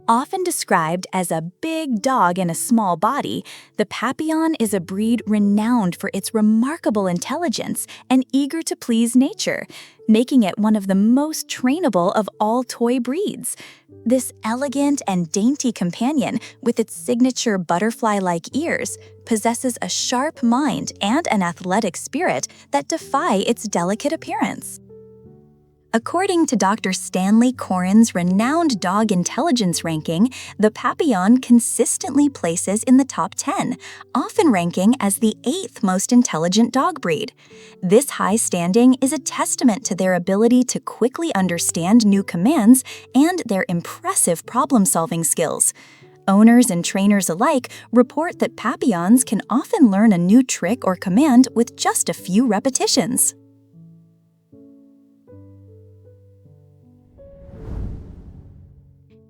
Often described as a big dog in a small body, the Papillon is a breed renowned for its remarkable intelligence and eager to please nature, making it one of the most trainable of all toy breeds. This elegant and dainty companion, with its signature butterfly-like ears, possesses a sharp mind and an athletic spirit that defy its delicate appearance. According to Dr. Stanley Coren's renowned dog intelligence ranking, the Papillon consistently places in the top 10, often ranking as the 8th most intelligent dog breed. This high standing is a testament to their ability to quickly understand new commands and their impressive problem-solving skills. Owners and trainers alike report that Papillons can often learn a new trick or command with just a few repetitions.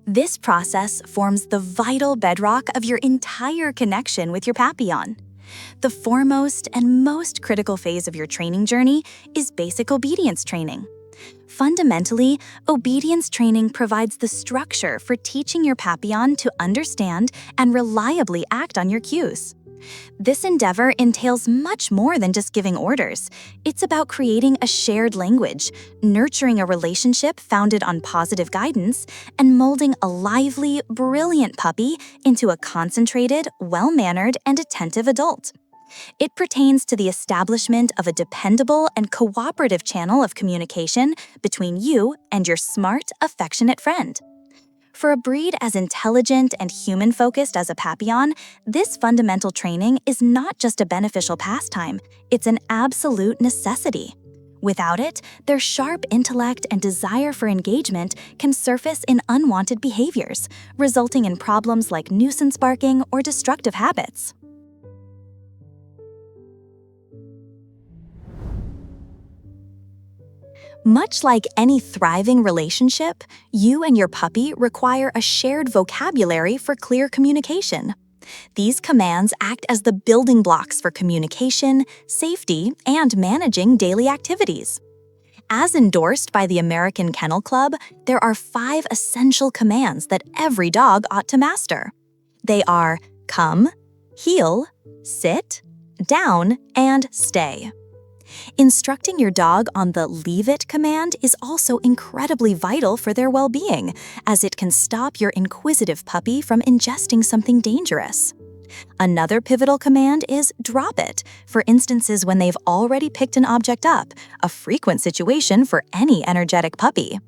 This process forms the vital bedrock of your entire connection with your Papillon. The foremost and most critical phase of your training journey is basic obedience training. Fundamentally, obedience training provides the structure for teaching your Papillon to understand and reliably act on your cues. This endeavor entails much more than just giving orders. It's about creating a shared language, nurturing a relationship founded on positive guidance, and molding a lively, brilliant puppy into a concentrated, well-mannered, and attentive adult. It pertains to the establishment of a dependable and cooperative channel of communication between you and your smart, affectionate friend. For a breed as intelligent and human-focused as a Papillon, this fundamental training is not just a beneficial pastime, it's an absolute necessity. Without it, their sharp intellect and desire for engagement can surface in unwanted behaviors, resulting in problems like nuisance barking or destructive habits. Much like any thriving relationship, you and your puppy require a shared vocabulary for clear communication. These commands act as the building blocks for communication, safety, and managing daily activities. As endorsed by the American Kennel Club, there are 5 essential commands that every dog ought to master. They are come, heel, sit, down, and stay. Instructing your dog on the leave it command is also incredibly vital for their well-being, as it can stop your inquisitive puppy from ingesting something dangerous. Another pivotal command is drop it, for instances when they've already picked an object up, a frequent situation for any energetic puppy.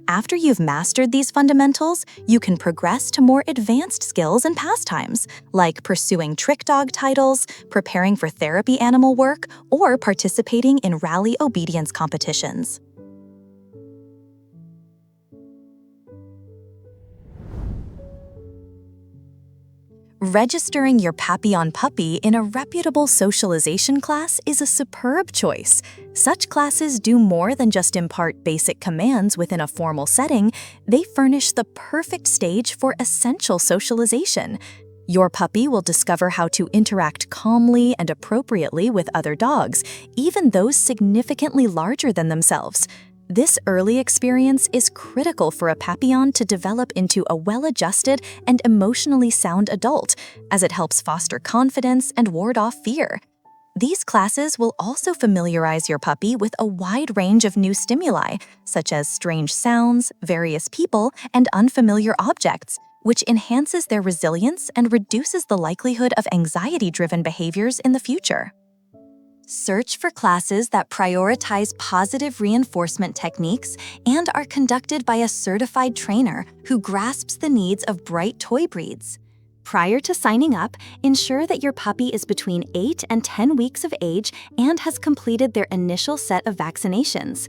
After you've mastered these fundamentals, you can progress to more advanced skills and pastimes, like pursuing trick dog titles, preparing for therapy animal work, or participating in rally obedience competitions. Registering your Papillon puppy in a reputable socialization class is a superb choice. Such classes do more than just impart basic commands within a formal setting, they furnish the perfect stage for essential socialization. Your puppy will discover how to interact calmly and appropriately with other dogs, even those significantly larger than themselves. This early experience is critical for a Papillon to develop into a well-adjusted and emotionally sound adult, as it helps foster confidence and ward off fear. These classes will also familiarize your puppy with a wide range of new stimuli, such as strange sounds, various people, and unfamiliar objects, which enhances their resilience and reduces the likelihood of anxiety-driven behaviors in the future. Search for classes that prioritize positive reinforcement techniques and are conducted by a certified trainer who grasps the needs of bright toy breeds. Prior to signing up, ensure that your puppy is between 8 and 10 weeks of age and has completed their initial set of vaccinations.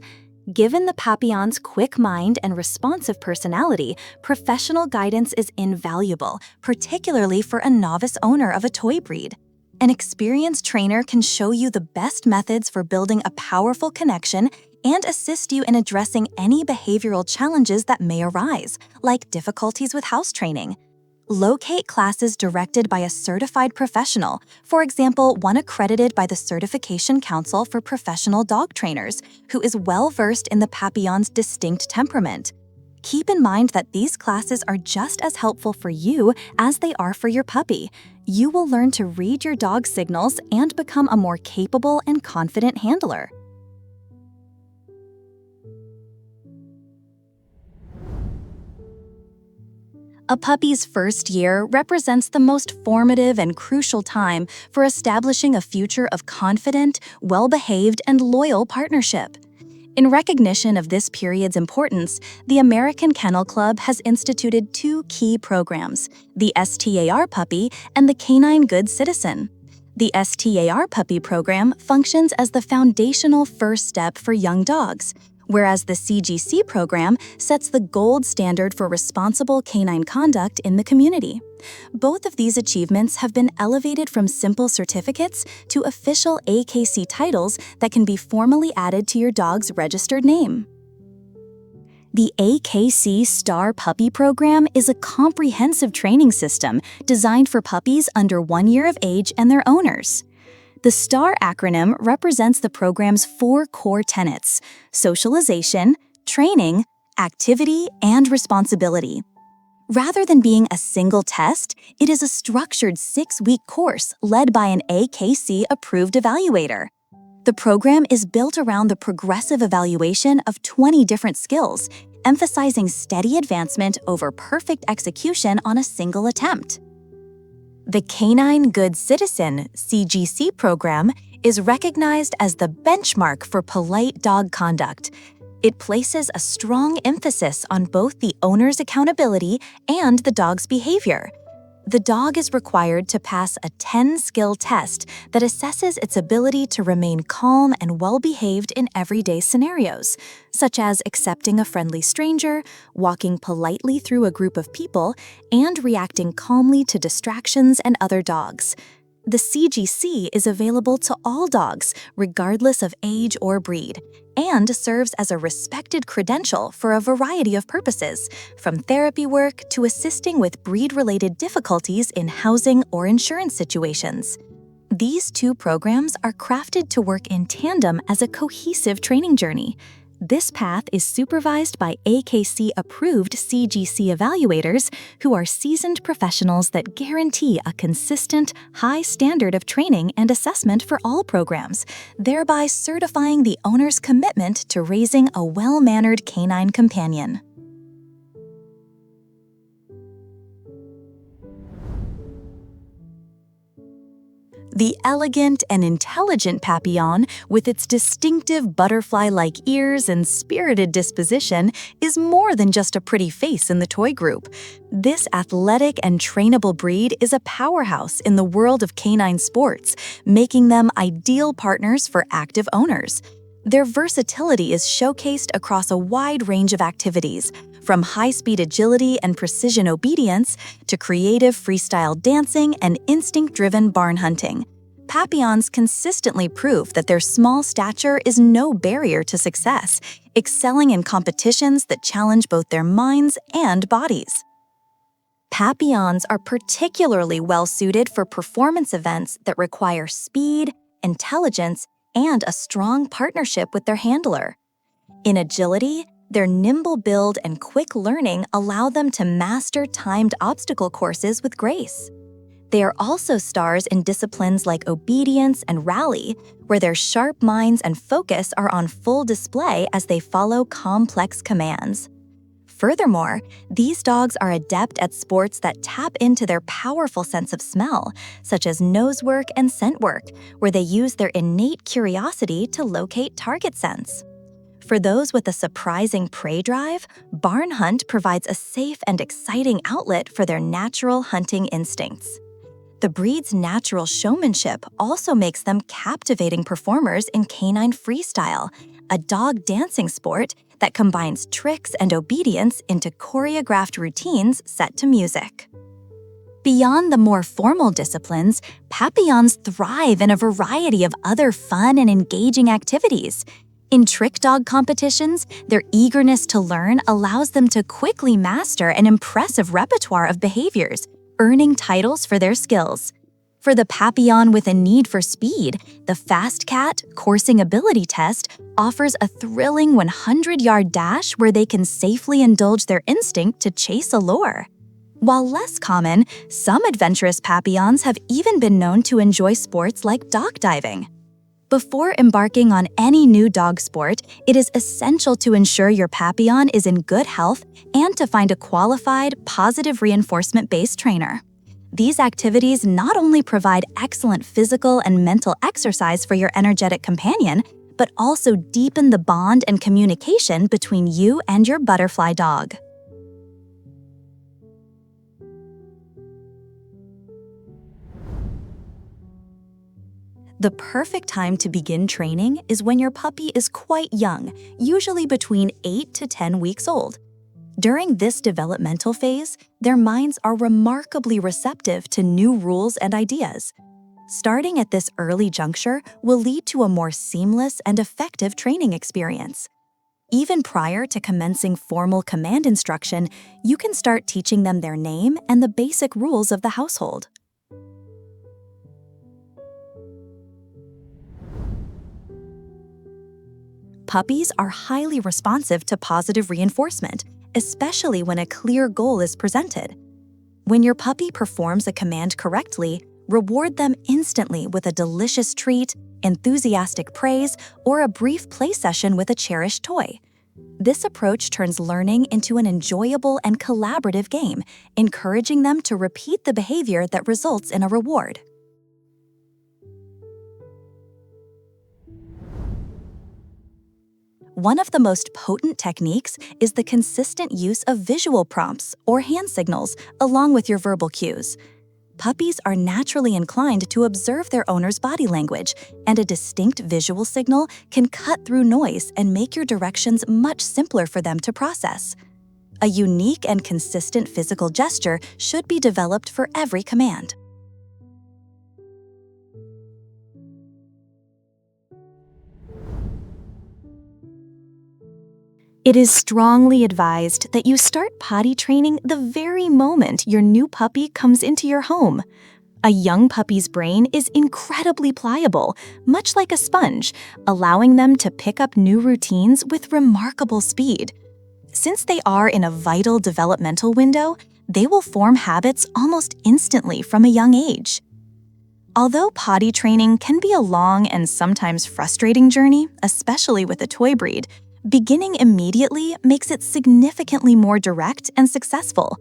Given the Papillon's quick mind and responsive personality, professional guidance is invaluable, particularly for a novice owner of a toy breed. An experienced trainer can show you the best methods for building a powerful connection and assist you in addressing any behavioral challenges that may arise, like difficulties with house training. Locate classes directed by a certified professional, for example, one accredited by the Certification Council for Professional Dog Trainers, who is well-versed in the Papillon's distinct temperament. Keep in mind that these classes are just as helpful for you as they are for your puppy. You will learn to read your dog's signals and become a more capable and confident handler. A puppy's first year represents the most formative and crucial time for establishing a future of confident, well-behaved, and loyal partnership. In recognition of this period's importance, the American Kennel Club has instituted two key programs, the STAR Puppy and the Canine Good Citizen. The STAR Puppy program functions as the foundational first step for young dogs, whereas the CGC program sets the gold standard for responsible canine conduct in the community. Both of these achievements have been elevated from simple certificates to official AKC titles that can be formally added to your dog's registered name. The AKC STAR Puppy program is a comprehensive training system designed for puppies under 1 year of age and their owners. The STAR acronym represents the program's 4 core tenets: socialization, training, activity, and responsibility. Rather than being a single test, it is a structured 6-week course led by an AKC-approved evaluator. The program is built around the progressive evaluation of 20 different skills, emphasizing steady advancement over perfect execution on a single attempt. The Canine Good Citizen (CGC) program is recognized as the benchmark for polite dog conduct. It places a strong emphasis on both the owner's accountability and the dog's behavior. The dog is required to pass a 10-skill test that assesses its ability to remain calm and well-behaved in everyday scenarios, such as accepting a friendly stranger, walking politely through a group of people, and reacting calmly to distractions and other dogs. The CGC is available to all dogs, regardless of age or breed, and serves as a respected credential for a variety of purposes, from therapy work to assisting with breed-related difficulties in housing or insurance situations. These two programs are crafted to work in tandem as a cohesive training journey. This path is supervised by AKC-approved CGC evaluators who are seasoned professionals that guarantee a consistent, high standard of training and assessment for all programs, thereby certifying the owner's commitment to raising a well-mannered canine companion. The elegant and intelligent Papillon, with its distinctive butterfly-like ears and spirited disposition, is more than just a pretty face in the toy group. This athletic and trainable breed is a powerhouse in the world of canine sports, making them ideal partners for active owners. Their versatility is showcased across a wide range of activities, from high-speed agility and precision obedience to creative freestyle dancing and instinct-driven barn hunting. Papillons consistently prove that their small stature is no barrier to success, excelling in competitions that challenge both their minds and bodies. Papillons are particularly well-suited for performance events that require speed, intelligence, and a strong partnership with their handler. In agility, their nimble build and quick learning allow them to master timed obstacle courses with grace. They are also stars in disciplines like obedience and rally, where their sharp minds and focus are on full display as they follow complex commands. Furthermore, these dogs are adept at sports that tap into their powerful sense of smell, such as nose work and scent work, where they use their innate curiosity to locate target scents. For those with a surprising prey drive, barn hunt provides a safe and exciting outlet for their natural hunting instincts. The breed's natural showmanship also makes them captivating performers in canine freestyle, a dog dancing sport that combines tricks and obedience into choreographed routines set to music. Beyond the more formal disciplines, Papillons thrive in a variety of other fun and engaging activities. In trick dog competitions, their eagerness to learn allows them to quickly master an impressive repertoire of behaviors, earning titles for their skills. For the Papillon with a need for speed, the Fast Cat Coursing Ability Test offers a thrilling 100-yard dash where they can safely indulge their instinct to chase a lure. While less common, some adventurous Papillons have even been known to enjoy sports like dock diving. Before embarking on any new dog sport, it is essential to ensure your Papillon is in good health and to find a qualified, positive reinforcement-based trainer. These activities not only provide excellent physical and mental exercise for your energetic companion, but also deepen the bond and communication between you and your butterfly dog. The perfect time to begin training is when your puppy is quite young, usually between 8 to 10 weeks old. During this developmental phase, their minds are remarkably receptive to new rules and ideas. Starting at this early juncture will lead to a more seamless and effective training experience. Even prior to commencing formal command instruction, you can start teaching them their name and the basic rules of the household. Puppies are highly responsive to positive reinforcement, especially when a clear goal is presented. When your puppy performs a command correctly, reward them instantly with a delicious treat, enthusiastic praise, or a brief play session with a cherished toy. This approach turns learning into an enjoyable and collaborative game, encouraging them to repeat the behavior that results in a reward. One of the most potent techniques is the consistent use of visual prompts or hand signals along with your verbal cues. Puppies are naturally inclined to observe their owner's body language, and a distinct visual signal can cut through noise and make your directions much simpler for them to process. A unique and consistent physical gesture should be developed for every command. It is strongly advised that you start potty training the very moment your new puppy comes into your home. A young puppy's brain is incredibly pliable, much like a sponge, allowing them to pick up new routines with remarkable speed. Since they are in a vital developmental window, they will form habits almost instantly from a young age. Although potty training can be a long and sometimes frustrating journey, especially with a toy breed, beginning immediately makes it significantly more direct and successful.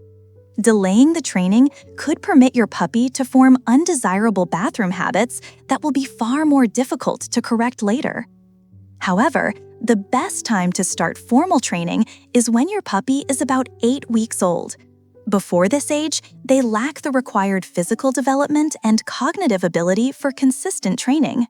Delaying the training could permit your puppy to form undesirable bathroom habits that will be far more difficult to correct later. However, the best time to start formal training is when your puppy is about 8 weeks old. Before this age, they lack the required physical development and cognitive ability for consistent training.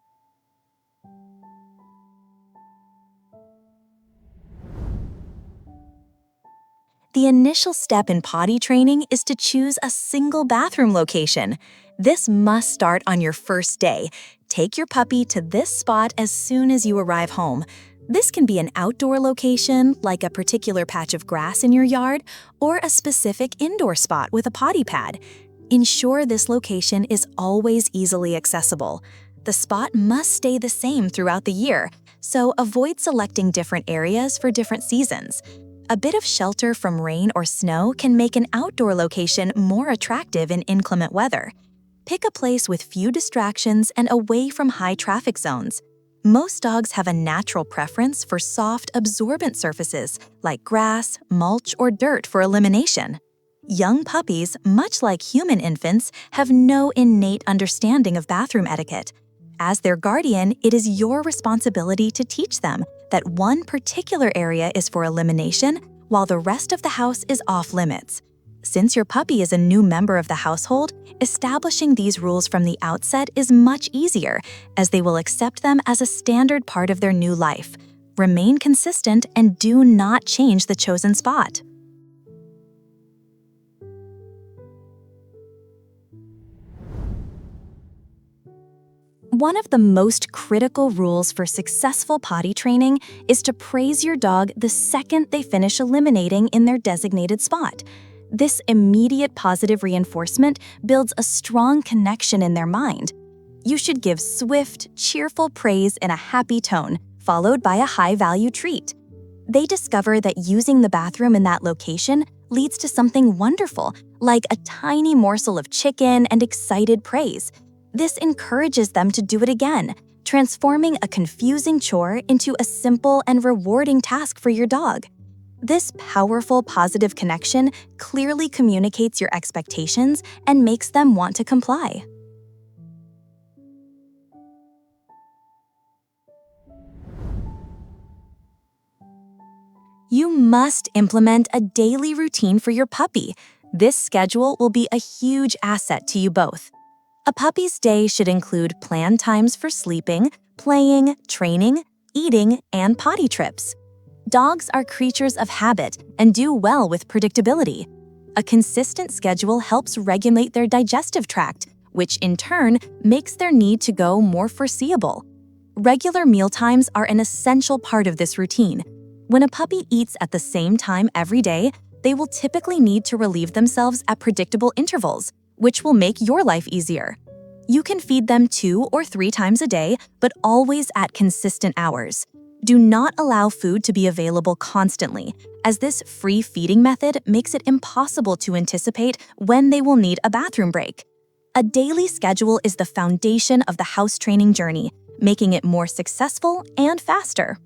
The initial step in potty training is to choose a single bathroom location. This must start on your first day. Take your puppy to this spot as soon as you arrive home. This can be an outdoor location, like a particular patch of grass in your yard, or a specific indoor spot with a potty pad. Ensure this location is always easily accessible. The spot must stay the same throughout the year, so avoid selecting different areas for different seasons. A bit of shelter from rain or snow can make an outdoor location more attractive in inclement weather. Pick a place with few distractions and away from high traffic zones. Most dogs have a natural preference for soft, absorbent surfaces like grass, mulch, or dirt for elimination. Young puppies, much like human infants, have no innate understanding of bathroom etiquette. As their guardian, it is your responsibility to teach them that one particular area is for elimination while the rest of the house is off limits. Since your puppy is a new member of the household, establishing these rules from the outset is much easier, as they will accept them as a standard part of their new life. Remain consistent and do not change the chosen spot. One of the most critical rules for successful potty training is to praise your dog the second they finish eliminating in their designated spot. This immediate positive reinforcement builds a strong connection in their mind. You should give swift, cheerful praise in a happy tone, followed by a high-value treat. They discover that using the bathroom in that location leads to something wonderful, like a tiny morsel of chicken and excited praise. This encourages them to do it again, transforming a confusing chore into a simple and rewarding task for your dog. This powerful positive connection clearly communicates your expectations and makes them want to comply. You must implement a daily routine for your puppy. This schedule will be a huge asset to you both. A puppy's day should include planned times for sleeping, playing, training, eating, and potty trips. Dogs are creatures of habit and do well with predictability. A consistent schedule helps regulate their digestive tract, which in turn makes their need to go more foreseeable. Regular mealtimes are an essential part of this routine. When a puppy eats at the same time every day, they will typically need to relieve themselves at predictable intervals, which will make your life easier. You can feed them 2 or 3 times a day, but always at consistent hours. Do not allow food to be available constantly, as this free feeding method makes it impossible to anticipate when they will need a bathroom break. A daily schedule is the foundation of the house training journey, making it more successful and faster.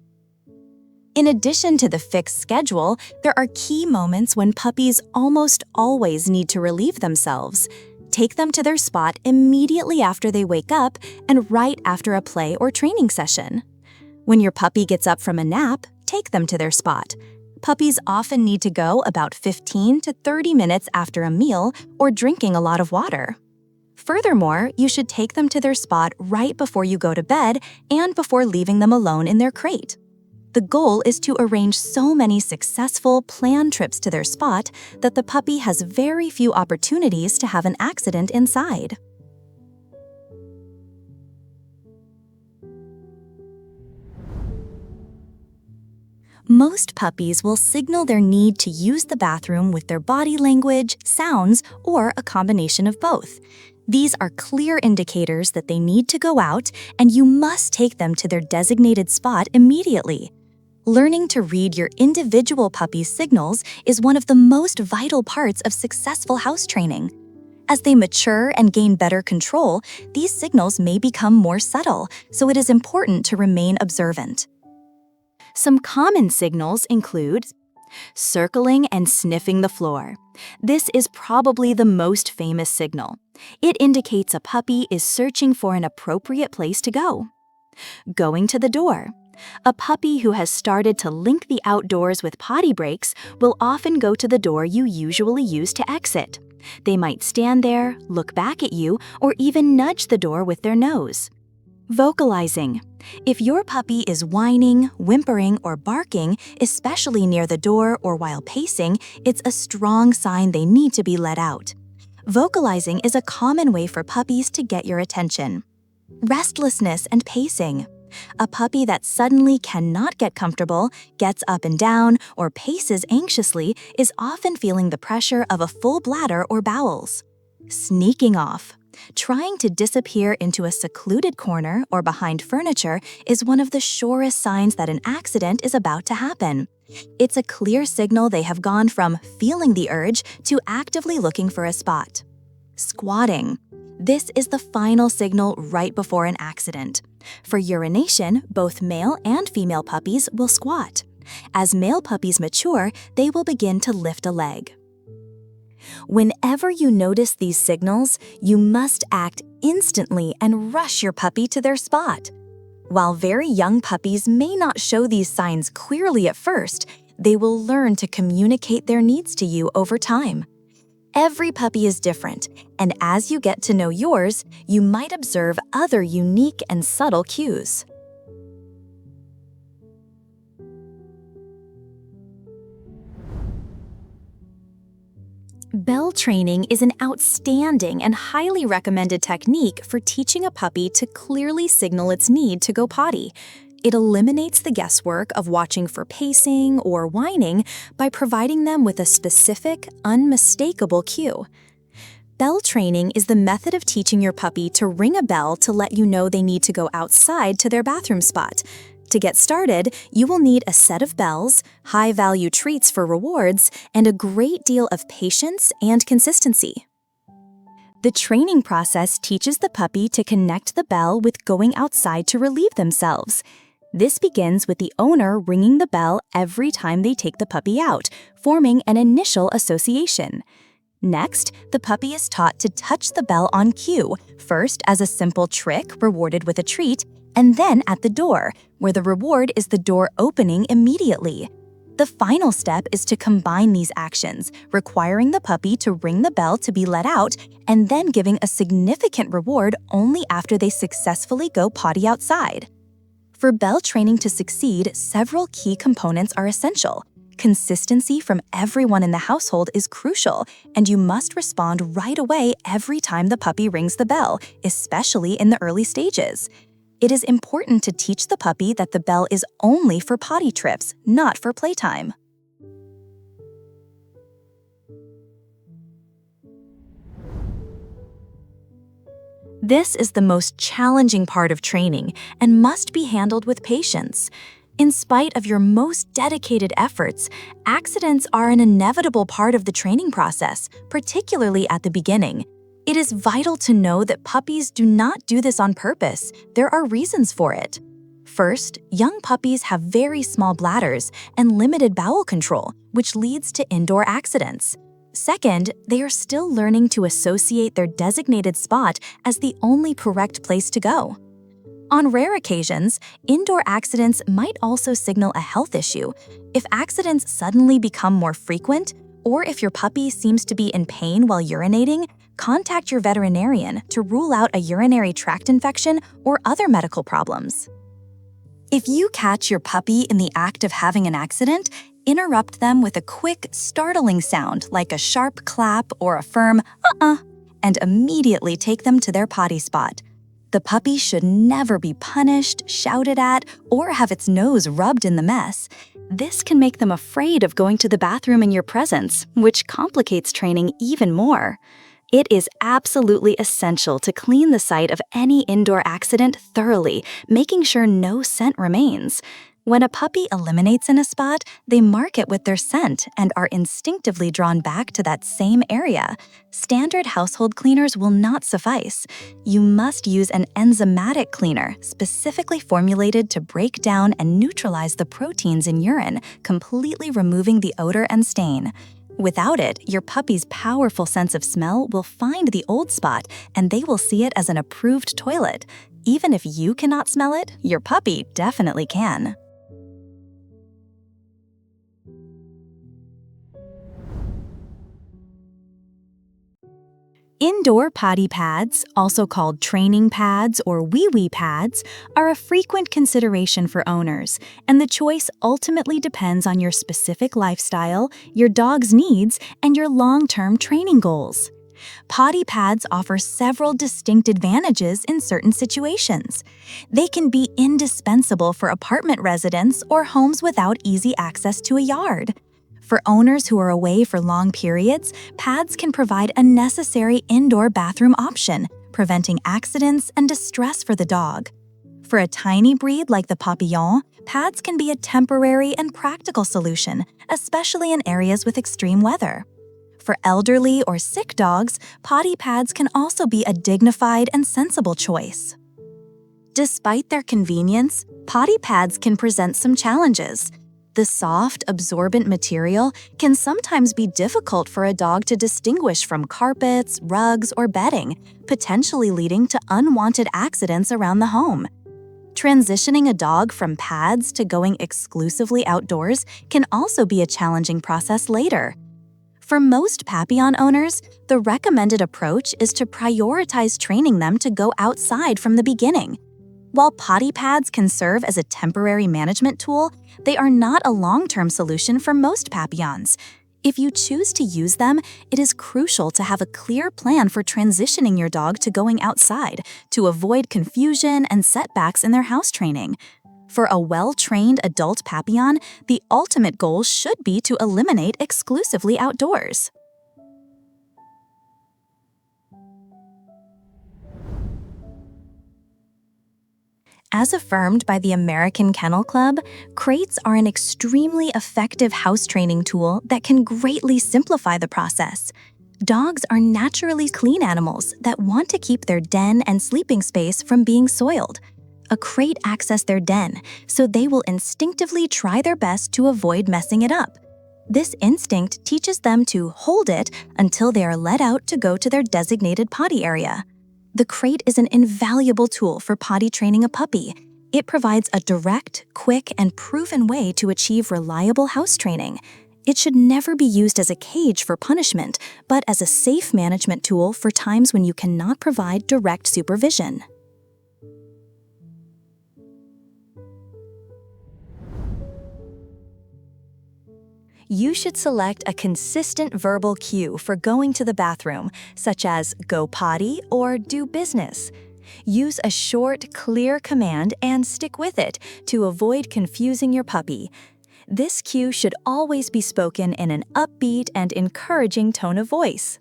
In addition to the fixed schedule, there are key moments when puppies almost always need to relieve themselves. Take them to their spot immediately after they wake up and right after a play or training session. When your puppy gets up from a nap, take them to their spot. Puppies often need to go about 15 to 30 minutes after a meal or drinking a lot of water. Furthermore, you should take them to their spot right before you go to bed and before leaving them alone in their crate. The goal is to arrange so many successful, planned trips to their spot that the puppy has very few opportunities to have an accident inside. Most puppies will signal their need to use the bathroom with their body language, sounds, or a combination of both. These are clear indicators that they need to go out, and you must take them to their designated spot immediately. Learning to read your individual puppy's signals is one of the most vital parts of successful house training. As they mature and gain better control, these signals may become more subtle, so it is important to remain observant. Some common signals include circling and sniffing the floor. This is probably the most famous signal. It indicates a puppy is searching for an appropriate place to go. Going to the door. A puppy who has started to link the outdoors with potty breaks will often go to the door you usually use to exit. They might stand there, look back at you, or even nudge the door with their nose. Vocalizing. If your puppy is whining, whimpering, or barking, especially near the door or while pacing, it's a strong sign they need to be let out. Vocalizing is a common way for puppies to get your attention. Restlessness and pacing. A puppy that suddenly cannot get comfortable, gets up and down, or paces anxiously is often feeling the pressure of a full bladder or bowels. Sneaking off. Trying to disappear into a secluded corner or behind furniture is one of the surest signs that an accident is about to happen. It's a clear signal they have gone from feeling the urge to actively looking for a spot. Squatting. This is the final signal right before an accident. For urination, both male and female puppies will squat. As male puppies mature, they will begin to lift a leg. Whenever you notice these signals, you must act instantly and rush your puppy to their spot. While very young puppies may not show these signs clearly at first, they will learn to communicate their needs to you over time. Every puppy is different, and as you get to know yours, you might observe other unique and subtle cues. Bell training is an outstanding and highly recommended technique for teaching a puppy to clearly signal its need to go potty. It eliminates the guesswork of watching for pacing or whining by providing them with a specific, unmistakable cue. Bell training is the method of teaching your puppy to ring a bell to let you know they need to go outside to their bathroom spot. To get started, you will need a set of bells, high-value treats for rewards, and a great deal of patience and consistency. The training process teaches the puppy to connect the bell with going outside to relieve themselves. This begins with the owner ringing the bell every time they take the puppy out, forming an initial association. Next, the puppy is taught to touch the bell on cue, first as a simple trick rewarded with a treat, and then at the door, where the reward is the door opening immediately. The final step is to combine these actions, requiring the puppy to ring the bell to be let out, and then giving a significant reward only after they successfully go potty outside. For bell training to succeed, several key components are essential. Consistency from everyone in the household is crucial, and you must respond right away every time the puppy rings the bell, especially in the early stages. It is important to teach the puppy that the bell is only for potty trips, not for playtime. This is the most challenging part of training and must be handled with patience. In spite of your most dedicated efforts, accidents are an inevitable part of the training process, particularly at the beginning. It is vital to know that puppies do not do this on purpose. There are reasons for it. First, young puppies have very small bladders and limited bowel control, which leads to indoor accidents. Second, they are still learning to associate their designated spot as the only correct place to go. On rare occasions, indoor accidents might also signal a health issue. If accidents suddenly become more frequent, or if your puppy seems to be in pain while urinating, contact your veterinarian to rule out a urinary tract infection or other medical problems. If you catch your puppy in the act of having an accident, interrupt them with a quick, startling sound like a sharp clap or a firm "uh-uh," and immediately take them to their potty spot. The puppy should never be punished, shouted at, or have its nose rubbed in the mess. This can make them afraid of going to the bathroom in your presence, which complicates training even more. It is absolutely essential to clean the site of any indoor accident thoroughly, making sure no scent remains. When a puppy eliminates in a spot, they mark it with their scent and are instinctively drawn back to that same area. Standard household cleaners will not suffice. You must use an enzymatic cleaner specifically formulated to break down and neutralize the proteins in urine, completely removing the odor and stain. Without it, your puppy's powerful sense of smell will find the old spot and they will see it as an approved toilet. Even if you cannot smell it, your puppy definitely can. Indoor potty pads, also called training pads or wee-wee pads, are a frequent consideration for owners, and the choice ultimately depends on your specific lifestyle, your dog's needs, and your long-term training goals. Potty pads offer several distinct advantages in certain situations. They can be indispensable for apartment residents or homes without easy access to a yard. For owners who are away for long periods, pads can provide a necessary indoor bathroom option, preventing accidents and distress for the dog. For a tiny breed like the Papillon, pads can be a temporary and practical solution, especially in areas with extreme weather. For elderly or sick dogs, potty pads can also be a dignified and sensible choice. Despite their convenience, potty pads can present some challenges. The soft, absorbent material can sometimes be difficult for a dog to distinguish from carpets, rugs, or bedding, potentially leading to unwanted accidents around the home. Transitioning a dog from pads to going exclusively outdoors can also be a challenging process later. For most Papillon owners, the recommended approach is to prioritize training them to go outside from the beginning. While potty pads can serve as a temporary management tool, they are not a long-term solution for most Papillons. If you choose to use them, it is crucial to have a clear plan for transitioning your dog to going outside to avoid confusion and setbacks in their house training. For a well-trained adult Papillon, the ultimate goal should be to eliminate exclusively outdoors. As affirmed by the American Kennel Club, crates are an extremely effective house training tool that can greatly simplify the process. Dogs are naturally clean animals that want to keep their den and sleeping space from being soiled. A crate acts as their den, so they will instinctively try their best to avoid messing it up. This instinct teaches them to hold it until they are let out to go to their designated potty area. The crate is an invaluable tool for potty training a puppy. It provides a direct, quick, and proven way to achieve reliable house training. It should never be used as a cage for punishment, but as a safe management tool for times when you cannot provide direct supervision. You should select a consistent verbal cue for going to the bathroom, such as go potty or do business. Use a short, clear command and stick with it to avoid confusing your puppy. This cue should always be spoken in an upbeat and encouraging tone of voice.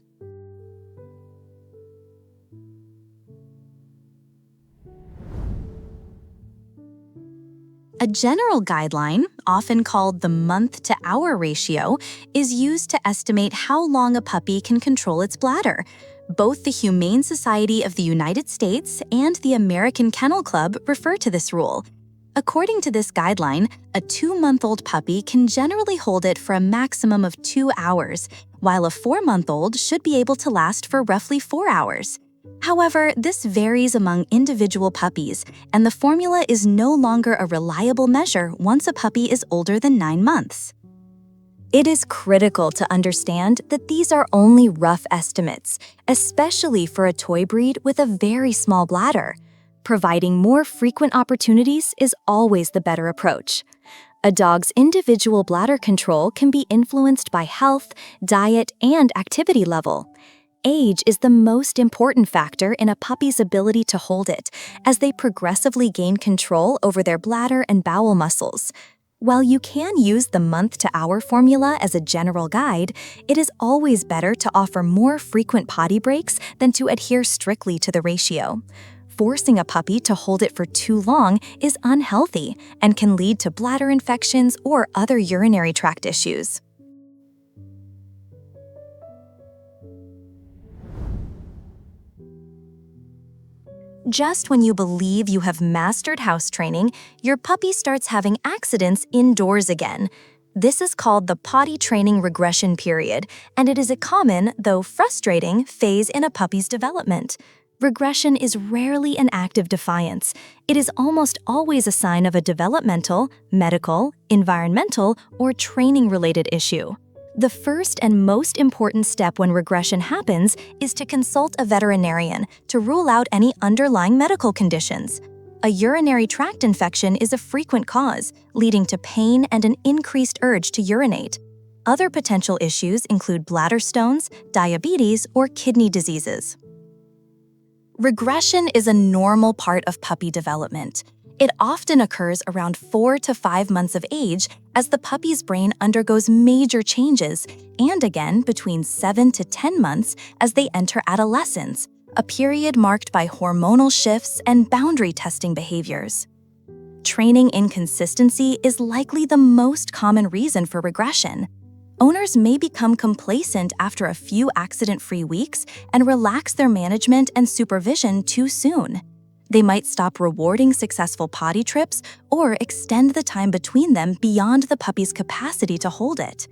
A general guideline, often called the month-to-hour ratio, is used to estimate how long a puppy can control its bladder. Both the Humane Society of the United States and the American Kennel Club refer to this rule. According to this guideline, a 2-month-old puppy can generally hold it for a maximum of 2 hours, while a 4-month-old should be able to last for roughly 4 hours. However, this varies among individual puppies, and the formula is no longer a reliable measure once a puppy is older than 9 months. It is critical to understand that these are only rough estimates, especially for a toy breed with a very small bladder. Providing more frequent opportunities is always the better approach. A dog's individual bladder control can be influenced by health, diet, and activity level. Age is the most important factor in a puppy's ability to hold it, as they progressively gain control over their bladder and bowel muscles. While you can use the month-to-hour formula as a general guide, it is always better to offer more frequent potty breaks than to adhere strictly to the ratio. Forcing a puppy to hold it for too long is unhealthy and can lead to bladder infections or other urinary tract issues. Just when you believe you have mastered house training, your puppy starts having accidents indoors again. This is called the potty training regression period, and it is a common, though frustrating, phase in a puppy's development. Regression is rarely an act of defiance. It is almost always a sign of a developmental, medical, environmental, or training-related issue. The first and most important step when regression happens is to consult a veterinarian to rule out any underlying medical conditions. A urinary tract infection is a frequent cause, leading to pain and an increased urge to urinate. Other potential issues include bladder stones, diabetes, or kidney diseases. Regression is a normal part of puppy development. It often occurs around 4 to 5 months of age as the puppy's brain undergoes major changes, and again between 7 to 10 months as they enter adolescence, a period marked by hormonal shifts and boundary testing behaviors. Training inconsistency is likely the most common reason for regression. Owners may become complacent after a few accident-free weeks and relax their management and supervision too soon. They might stop rewarding successful potty trips or extend the time between them beyond the puppy's capacity to hold it.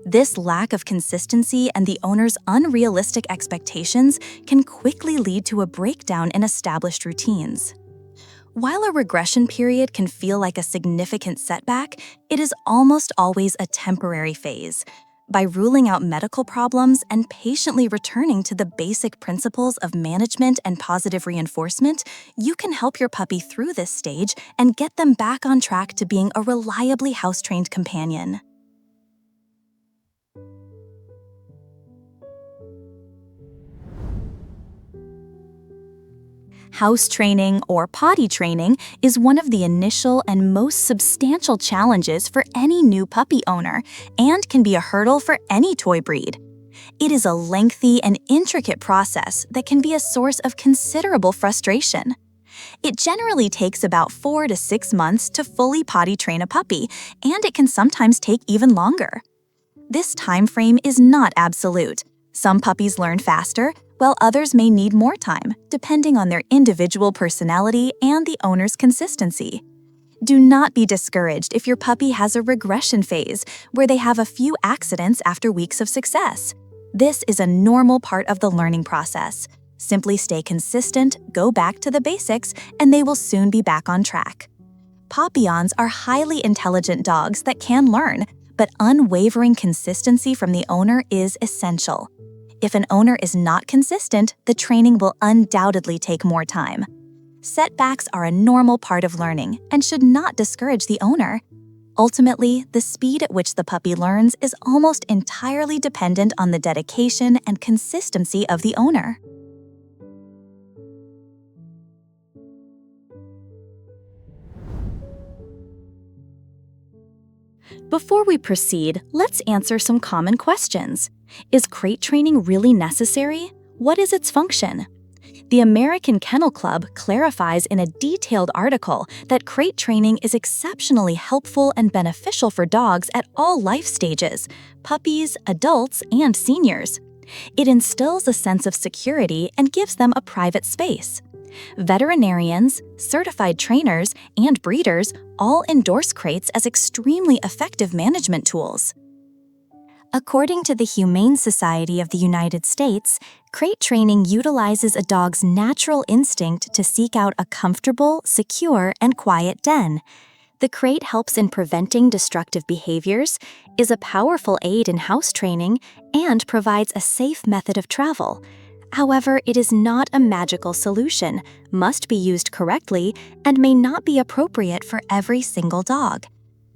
This lack of consistency and the owner's unrealistic expectations can quickly lead to a breakdown in established routines. While a regression period can feel like a significant setback, it is almost always a temporary phase. By ruling out medical problems and patiently returning to the basic principles of management and positive reinforcement, you can help your puppy through this stage and get them back on track to being a reliably house-trained companion. House training, or potty training, is one of the initial and most substantial challenges for any new puppy owner and can be a hurdle for any toy breed. It is a lengthy and intricate process that can be a source of considerable frustration. It generally takes about 4 to 6 months to fully potty train a puppy, and it can sometimes take even longer. This time frame is not absolute. Some puppies learn faster, while others may need more time, depending on their individual personality and the owner's consistency. Do not be discouraged if your puppy has a regression phase, where they have a few accidents after weeks of success. This is a normal part of the learning process. Simply stay consistent, go back to the basics, and they will soon be back on track. Papillons are highly intelligent dogs that can learn, but unwavering consistency from the owner is essential. If an owner is not consistent, the training will undoubtedly take more time. Setbacks are a normal part of learning and should not discourage the owner. Ultimately, the speed at which the puppy learns is almost entirely dependent on the dedication and consistency of the owner. Before we proceed, let's answer some common questions. Is crate training really necessary? What is its function? The American Kennel Club clarifies in a detailed article that crate training is exceptionally helpful and beneficial for dogs at all life stages: puppies, adults, and seniors. It instills a sense of security and gives them a private space. Veterinarians, certified trainers, and breeders all endorse crates as extremely effective management tools. According to the Humane Society of the United States, crate training utilizes a dog's natural instinct to seek out a comfortable, secure, and quiet den. The crate helps in preventing destructive behaviors, is a powerful aid in house training, and provides a safe method of travel. However, it is not a magical solution, must be used correctly, and may not be appropriate for every single dog.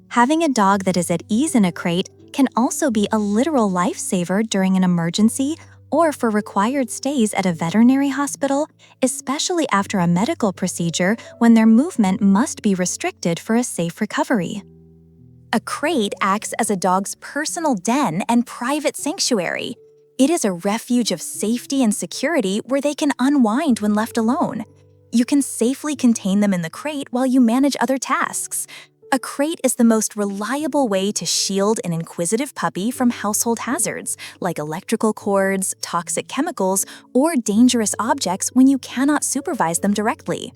Having a dog that is at ease in a crate can also be a literal lifesaver during an emergency or for required stays at a veterinary hospital, especially after a medical procedure when their movement must be restricted for a safe recovery. A crate acts as a dog's personal den and private sanctuary. It is a refuge of safety and security where they can unwind when left alone. You can safely contain them in the crate while you manage other tasks. A crate is the most reliable way to shield an inquisitive puppy from household hazards, like electrical cords, toxic chemicals, or dangerous objects when you cannot supervise them directly.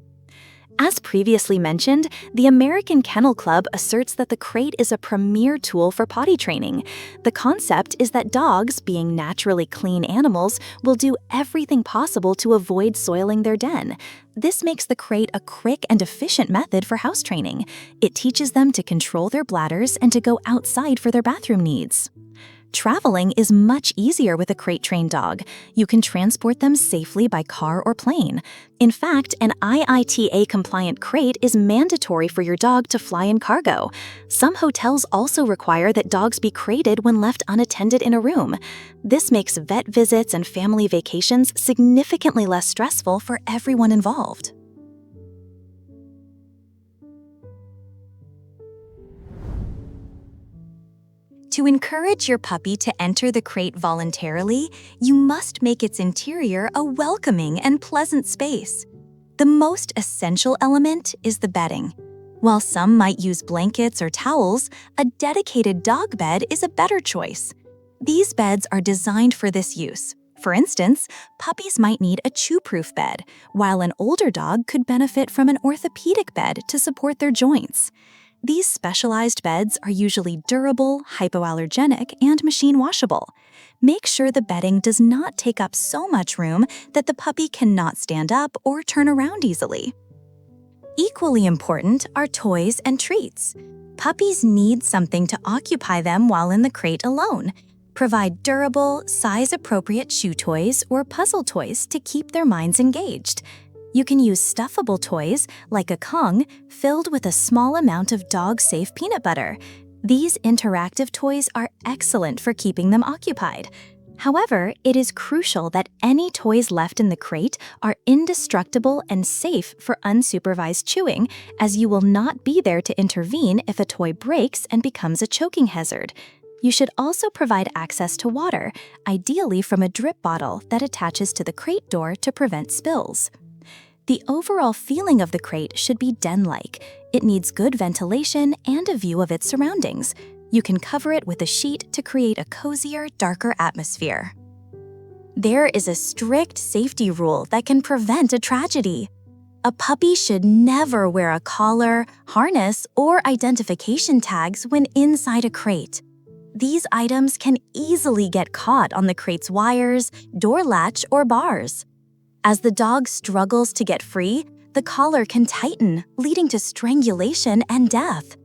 As previously mentioned, the American Kennel Club asserts that the crate is a premier tool for potty training. The concept is that dogs, being naturally clean animals, will do everything possible to avoid soiling their den. This makes the crate a quick and efficient method for house training. It teaches them to control their bladders and to go outside for their bathroom needs. Traveling is much easier with a crate-trained dog. You can transport them safely by car or plane. In fact, an IITA-compliant crate is mandatory for your dog to fly in cargo. Some hotels also require that dogs be crated when left unattended in a room. This makes vet visits and family vacations significantly less stressful for everyone involved. To encourage your puppy to enter the crate voluntarily, you must make its interior a welcoming and pleasant space. The most essential element is the bedding. While some might use blankets or towels, a dedicated dog bed is a better choice. These beds are designed for this use. For instance, puppies might need a chew-proof bed, while an older dog could benefit from an orthopedic bed to support their joints. These specialized beds are usually durable, hypoallergenic, and machine washable. Make sure the bedding does not take up so much room that the puppy cannot stand up or turn around easily. Equally important are toys and treats. Puppies need something to occupy them while in the crate alone. Provide durable, size-appropriate chew toys or puzzle toys to keep their minds engaged. You can use stuffable toys, like a Kong, filled with a small amount of dog-safe peanut butter. These interactive toys are excellent for keeping them occupied. However, it is crucial that any toys left in the crate are indestructible and safe for unsupervised chewing, as you will not be there to intervene if a toy breaks and becomes a choking hazard. You should also provide access to water, ideally from a drip bottle that attaches to the crate door to prevent spills. The overall feeling of the crate should be den-like. It needs good ventilation and a view of its surroundings. You can cover it with a sheet to create a cozier, darker atmosphere. There is a strict safety rule that can prevent a tragedy. A puppy should never wear a collar, harness, or identification tags when inside a crate. These items can easily get caught on the crate's wires, door latch, or bars. As the dog struggles to get free, the collar can tighten, leading to strangulation and death.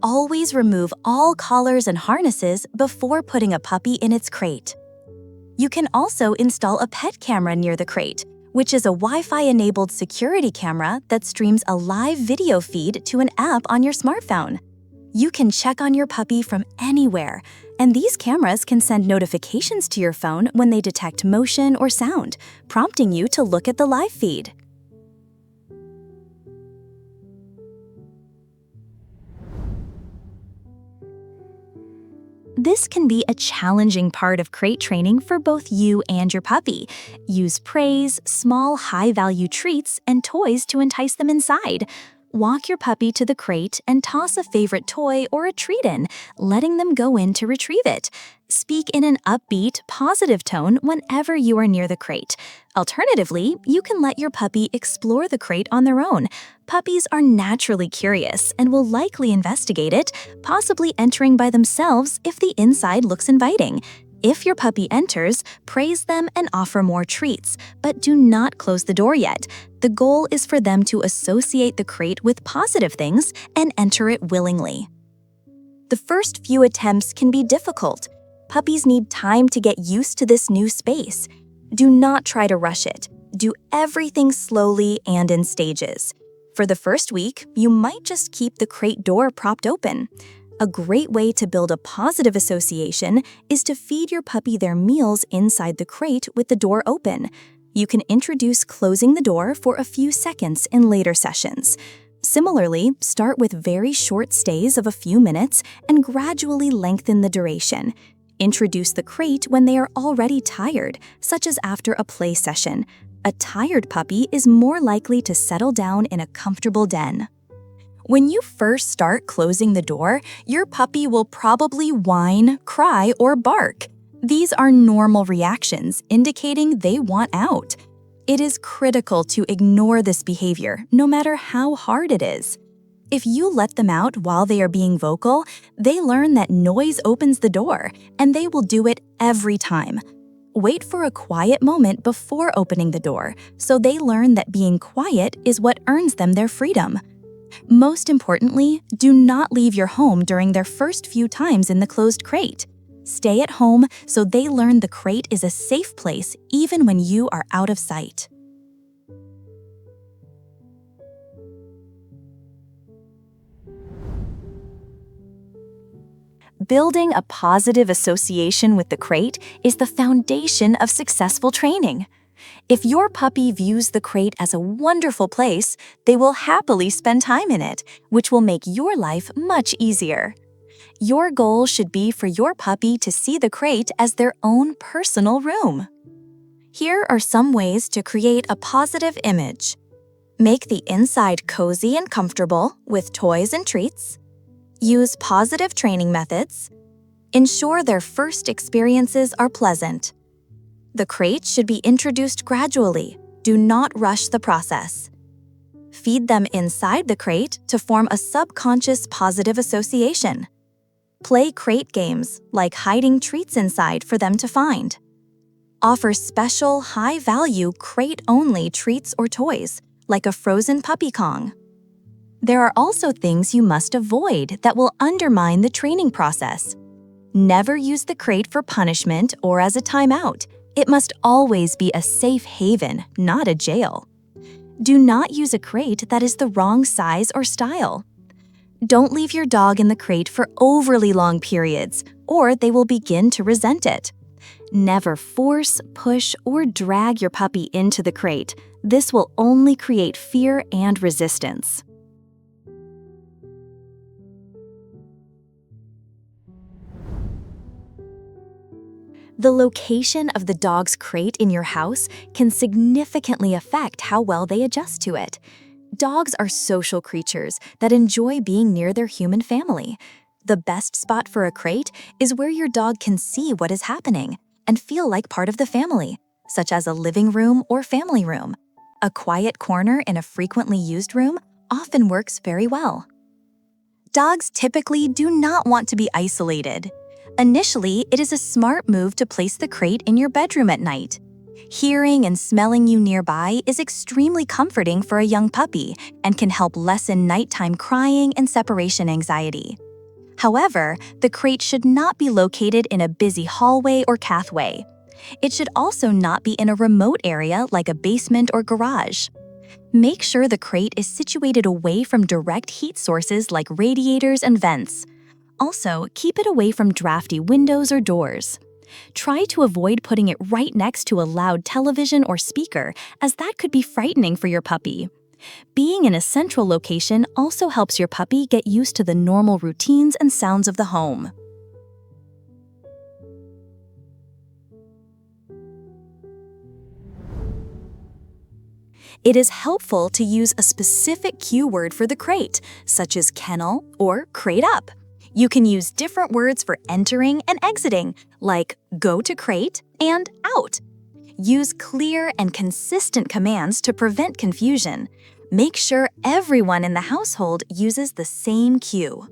Always remove all collars and harnesses before putting a puppy in its crate. You can also install a pet camera near the crate, which is a Wi-Fi-enabled security camera that streams a live video feed to an app on your smartphone. You can check on your puppy from anywhere, and these cameras can send notifications to your phone when they detect motion or sound, prompting you to look at the live feed. This can be a challenging part of crate training for both you and your puppy. Use praise, small, high-value treats, and toys to entice them inside. Walk your puppy to the crate and toss a favorite toy or a treat in, letting them go in to retrieve it. Speak in an upbeat, positive tone whenever you are near the crate. Alternatively, you can let your puppy explore the crate on their own. Puppies are naturally curious and will likely investigate it, possibly entering by themselves if the inside looks inviting. If your puppy enters, praise them and offer more treats, but do not close the door yet. The goal is for them to associate the crate with positive things and enter it willingly. The first few attempts can be difficult. Puppies need time to get used to this new space. Do not try to rush it. Do everything slowly and in stages. For the first week, you might just keep the crate door propped open. A great way to build a positive association is to feed your puppy their meals inside the crate with the door open. You can introduce closing the door for a few seconds in later sessions. Similarly, start with very short stays of a few minutes and gradually lengthen the duration. Introduce the crate when they are already tired, such as after a play session. A tired puppy is more likely to settle down in a comfortable den. When you first start closing the door, your puppy will probably whine, cry, or bark. These are normal reactions indicating they want out. It is critical to ignore this behavior, no matter how hard it is. If you let them out while they are being vocal, they learn that noise opens the door, and they will do it every time. Wait for a quiet moment before opening the door, so they learn that being quiet is what earns them their freedom. Most importantly, do not leave your home during their first few times in the closed crate. Stay at home so they learn the crate is a safe place even when you are out of sight. Building a positive association with the crate is the foundation of successful training. If your puppy views the crate as a wonderful place, they will happily spend time in it, which will make your life much easier. Your goal should be for your puppy to see the crate as their own personal room. Here are some ways to create a positive image. Make the inside cozy and comfortable with toys and treats. Use positive training methods. Ensure their first experiences are pleasant. The crate should be introduced gradually. Do not rush the process. Feed them inside the crate to form a subconscious positive association. Play crate games like hiding treats inside for them to find. Offer special, high-value, crate-only treats or toys, like a frozen puppy Kong. There are also things you must avoid that will undermine the training process. Never use the crate for punishment or as a timeout. It must always be a safe haven, not a jail. Do not use a crate that is the wrong size or style. Don't leave your dog in the crate for overly long periods, or they will begin to resent it. Never force, push, or drag your puppy into the crate. This will only create fear and resistance. The location of the dog's crate in your house can significantly affect how well they adjust to it. Dogs are social creatures that enjoy being near their human family. The best spot for a crate is where your dog can see what is happening and feel like part of the family, such as a living room or family room. A quiet corner in a frequently used room often works very well. Dogs typically do not want to be isolated. Initially, it is a smart move to place the crate in your bedroom at night. Hearing and smelling you nearby is extremely comforting for a young puppy and can help lessen nighttime crying and separation anxiety. However, the crate should not be located in a busy hallway or pathway. It should also not be in a remote area like a basement or garage. Make sure the crate is situated away from direct heat sources like radiators and vents. Also, keep it away from drafty windows or doors. Try to avoid putting it right next to a loud television or speaker, as that could be frightening for your puppy. Being in a central location also helps your puppy get used to the normal routines and sounds of the home. It is helpful to use a specific cue word for the crate, such as kennel or crate up. You can use different words for entering and exiting, like go to crate and out. Use clear and consistent commands to prevent confusion. Make sure everyone in the household uses the same cue.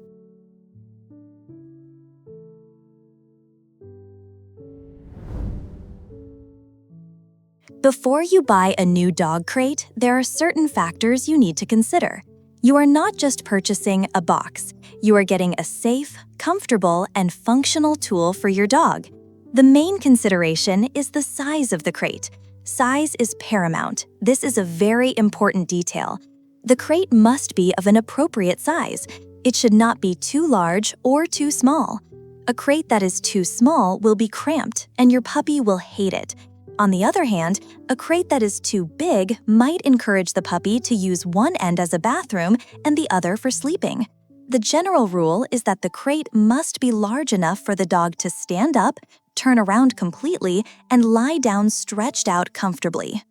Before you buy a new dog crate, there are certain factors you need to consider. You are not just purchasing a box. You are getting a safe, comfortable, and functional tool for your dog. The main consideration is the size of the crate. Size is paramount. This is a very important detail. The crate must be of an appropriate size. It should not be too large or too small. A crate that is too small will be cramped, and your puppy will hate it. On the other hand, a crate that is too big might encourage the puppy to use one end as a bathroom and the other for sleeping. The general rule is that the crate must be large enough for the dog to stand up, turn around completely, and lie down stretched out comfortably.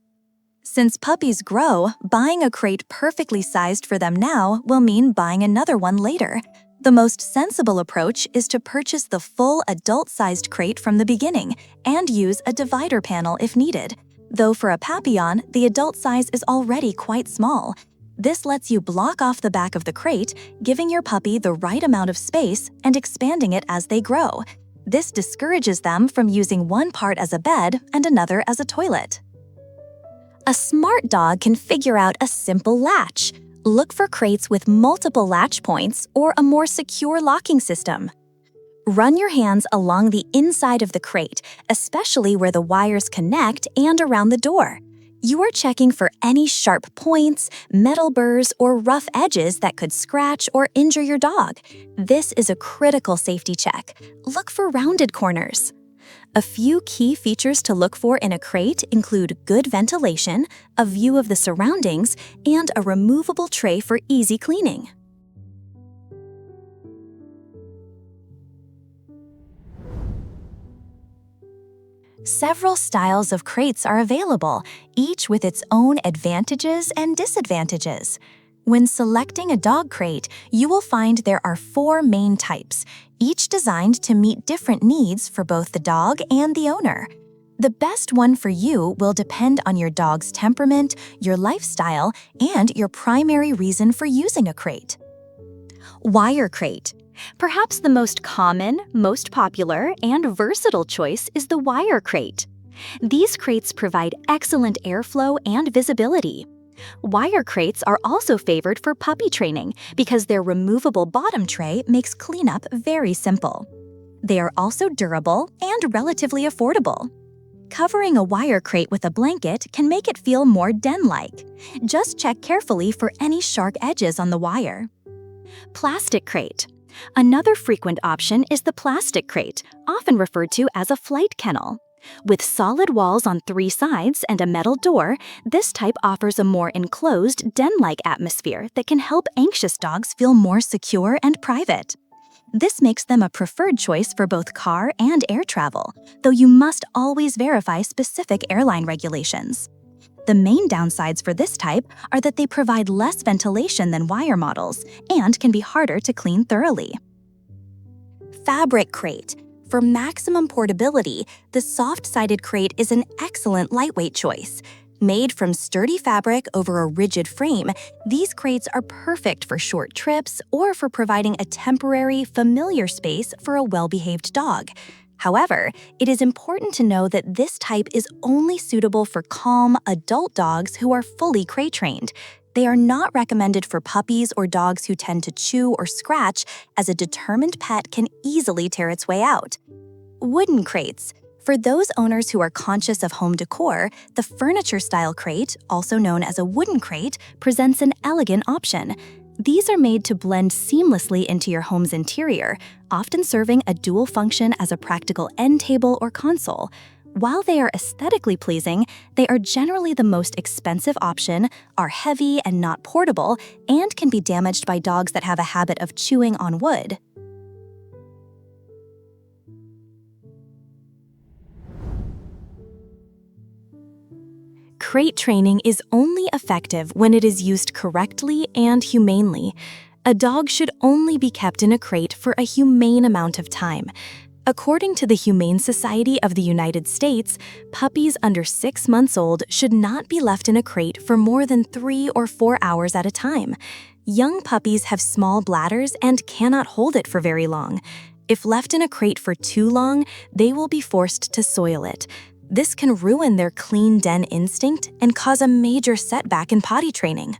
Since puppies grow, buying a crate perfectly sized for them now will mean buying another one later. The most sensible approach is to purchase the full adult-sized crate from the beginning and use a divider panel if needed. Though for a Papillon, the adult size is already quite small. This lets you block off the back of the crate, giving your puppy the right amount of space and expanding it as they grow. This discourages them from using one part as a bed and another as a toilet. A smart dog can figure out a simple latch. Look for crates with multiple latch points or a more secure locking system. Run your hands along the inside of the crate, especially where the wires connect and around the door. You are checking for any sharp points, metal burrs, or rough edges that could scratch or injure your dog. This is a critical safety check. Look for rounded corners. A few key features to look for in a crate include good ventilation, a view of the surroundings, and a removable tray for easy cleaning. Several styles of crates are available, each with its own advantages and disadvantages. When selecting a dog crate, you will find there are 4 main types, each designed to meet different needs for both the dog and the owner. The best one for you will depend on your dog's temperament, your lifestyle, and your primary reason for using a crate. Wire crate. Perhaps the most common, most popular, and versatile choice is the wire crate. These crates provide excellent airflow and visibility. Wire crates are also favored for puppy training because their removable bottom tray makes cleanup very simple. They are also durable and relatively affordable. Covering a wire crate with a blanket can make it feel more den-like. Just check carefully for any sharp edges on the wire. Plastic crate. Another frequent option is the plastic crate, often referred to as a flight kennel. With solid walls on 3 sides and a metal door, this type offers a more enclosed, den-like atmosphere that can help anxious dogs feel more secure and private. This makes them a preferred choice for both car and air travel, though you must always verify specific airline regulations. The main downsides for this type are that they provide less ventilation than wire models and can be harder to clean thoroughly. Fabric crate. For maximum portability, the soft-sided crate is an excellent lightweight choice. Made from sturdy fabric over a rigid frame, these crates are perfect for short trips or for providing a temporary, familiar space for a well-behaved dog. However, it is important to know that this type is only suitable for calm, adult dogs who are fully crate-trained. They are not recommended for puppies or dogs who tend to chew or scratch, as a determined pet can easily tear its way out. Wooden crates. For those owners who are conscious of home decor, the furniture-style crate, also known as a wooden crate, presents an elegant option. These are made to blend seamlessly into your home's interior, often serving a dual function as a practical end table or console. While they are aesthetically pleasing, they are generally the most expensive option, are heavy and not portable, and can be damaged by dogs that have a habit of chewing on wood. Crate training is only effective when it is used correctly and humanely. A dog should only be kept in a crate for a humane amount of time. According to the Humane Society of the United States, puppies under 6 months old should not be left in a crate for more than 3 or 4 hours at a time. Young puppies have small bladders and cannot hold it for very long. If left in a crate for too long, they will be forced to soil it. This can ruin their clean den instinct and cause a major setback in potty training.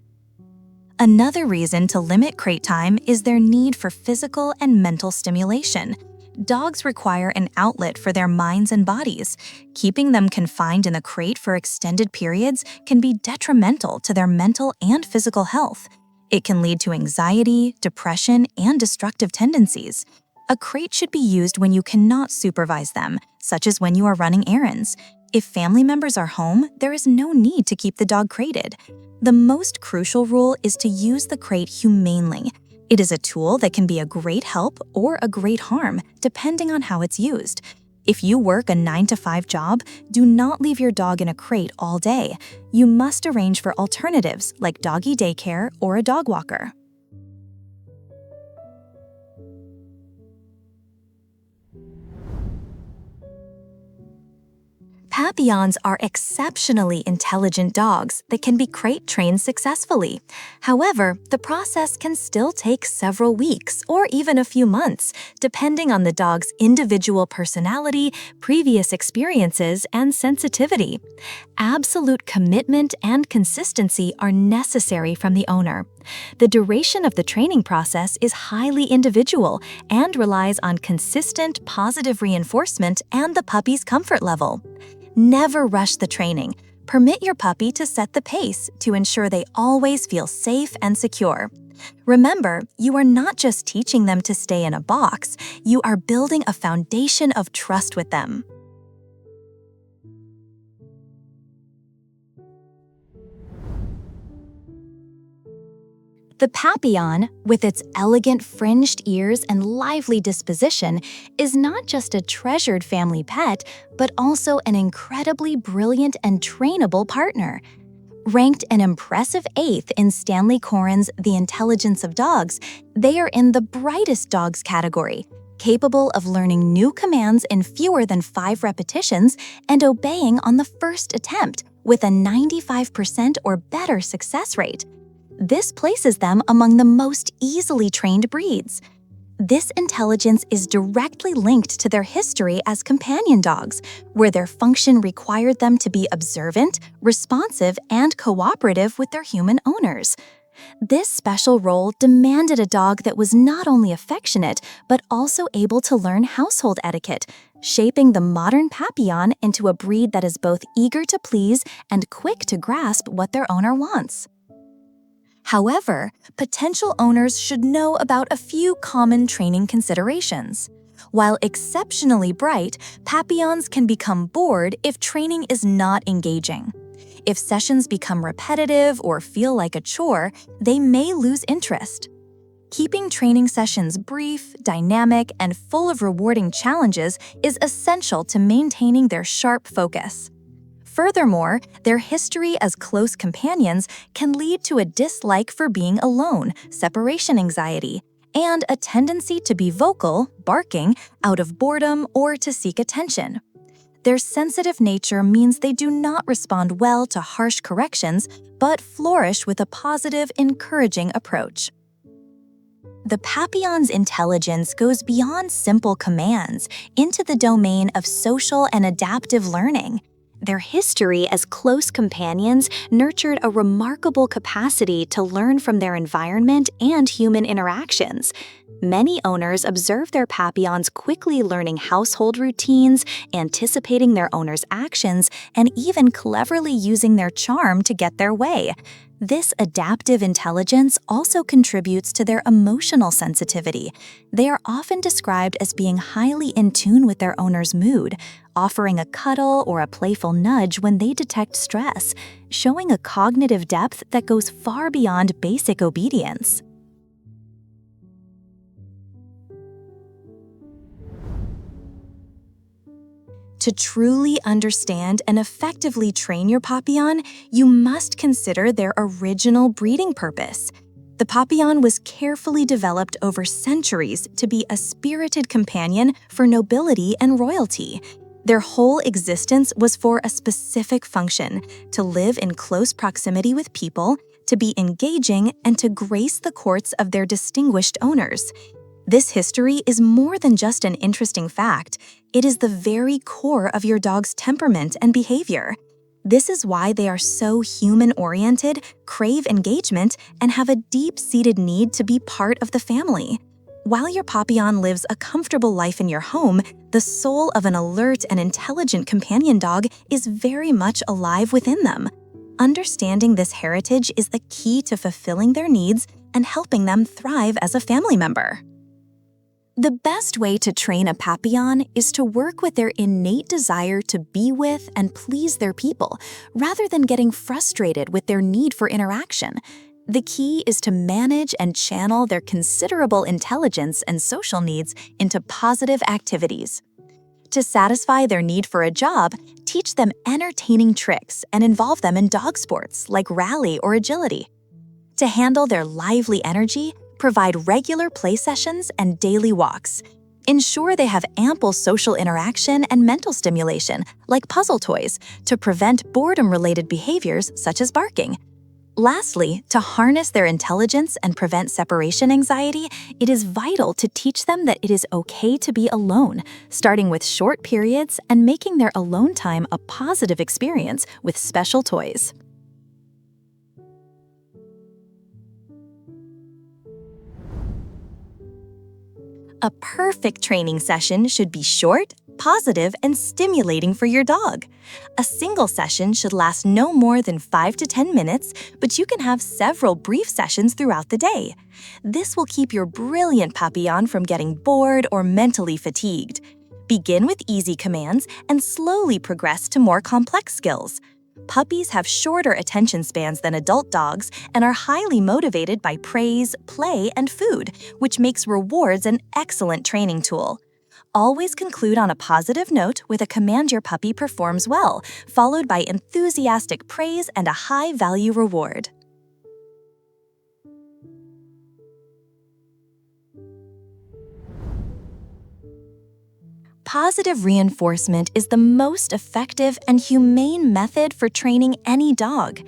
Another reason to limit crate time is their need for physical and mental stimulation. Dogs require an outlet for their minds and bodies. Keeping them confined in the crate for extended periods can be detrimental to their mental and physical health. It can lead to anxiety, depression, and destructive tendencies. A crate should be used when you cannot supervise them, such as when you are running errands. If family members are home, there is no need to keep the dog crated. The most crucial rule is to use the crate humanely. It is a tool that can be a great help or a great harm, depending on how it's used. If you work a 9-to-5 job, do not leave your dog in a crate all day. You must arrange for alternatives like doggy daycare or a dog walker. Papillons are exceptionally intelligent dogs that can be crate trained successfully. However, the process can still take several weeks or even a few months, depending on the dog's individual personality, previous experiences, and sensitivity. Absolute commitment and consistency are necessary from the owner. The duration of the training process is highly individual and relies on consistent, positive reinforcement and the puppy's comfort level. Never rush the training. Permit your puppy to set the pace to ensure they always feel safe and secure. Remember, you are not just teaching them to stay in a box, you are building a foundation of trust with them. The Papillon, with its elegant fringed ears and lively disposition, is not just a treasured family pet, but also an incredibly brilliant and trainable partner. Ranked an impressive 8th in Stanley Coren's The Intelligence of Dogs, they are in the brightest dogs category, capable of learning new commands in fewer than 5 repetitions and obeying on the first attempt, with a 95% or better success rate. This places them among the most easily trained breeds. This intelligence is directly linked to their history as companion dogs, where their function required them to be observant, responsive, and cooperative with their human owners. This special role demanded a dog that was not only affectionate, but also able to learn household etiquette, shaping the modern Papillon into a breed that is both eager to please and quick to grasp what their owner wants. However, potential owners should know about a few common training considerations. While exceptionally bright, Papillons can become bored if training is not engaging. If sessions become repetitive or feel like a chore, they may lose interest. Keeping training sessions brief, dynamic, and full of rewarding challenges is essential to maintaining their sharp focus. Furthermore, their history as close companions can lead to a dislike for being alone, separation anxiety, and a tendency to be vocal, barking, out of boredom, or to seek attention. Their sensitive nature means they do not respond well to harsh corrections, but flourish with a positive, encouraging approach. The Papillon's intelligence goes beyond simple commands into the domain of social and adaptive learning. Their history as close companions nurtured a remarkable capacity to learn from their environment and human interactions. Many owners observe their Papillons quickly learning household routines, anticipating their owner's actions, and even cleverly using their charm to get their way. This adaptive intelligence also contributes to their emotional sensitivity. They are often described as being highly in tune with their owner's mood, offering a cuddle or a playful nudge when they detect stress, showing a cognitive depth that goes far beyond basic obedience. To truly understand and effectively train your Papillon, you must consider their original breeding purpose. The Papillon was carefully developed over centuries to be a spirited companion for nobility and royalty. Their whole existence was for a specific function: to live in close proximity with people, to be engaging, and to grace the courts of their distinguished owners. This history is more than just an interesting fact. It is the very core of your dog's temperament and behavior. This is why they are so human-oriented, crave engagement, and have a deep-seated need to be part of the family. While your Papillon lives a comfortable life in your home, the soul of an alert and intelligent companion dog is very much alive within them. Understanding this heritage is the key to fulfilling their needs and helping them thrive as a family member. The best way to train a Papillon is to work with their innate desire to be with and please their people, rather than getting frustrated with their need for interaction. The key is to manage and channel their considerable intelligence and social needs into positive activities. To satisfy their need for a job, teach them entertaining tricks and involve them in dog sports like rally or agility. To handle their lively energy, provide regular play sessions and daily walks. Ensure they have ample social interaction and mental stimulation, like puzzle toys, to prevent boredom-related behaviors such as barking. Lastly, to harness their intelligence and prevent separation anxiety, it is vital to teach them that it is okay to be alone, starting with short periods and making their alone time a positive experience with special toys. A perfect training session should be short, positive, and stimulating for your dog. A single session should last no more than 5 to 10 minutes, but you can have several brief sessions throughout the day. This will keep your brilliant Papillon from getting bored or mentally fatigued. Begin with easy commands and slowly progress to more complex skills. Puppies have shorter attention spans than adult dogs and are highly motivated by praise, play, and food, which makes rewards an excellent training tool. Always conclude on a positive note with a command your puppy performs well, followed by enthusiastic praise and a high-value reward. Positive reinforcement is the most effective and humane method for training any dog.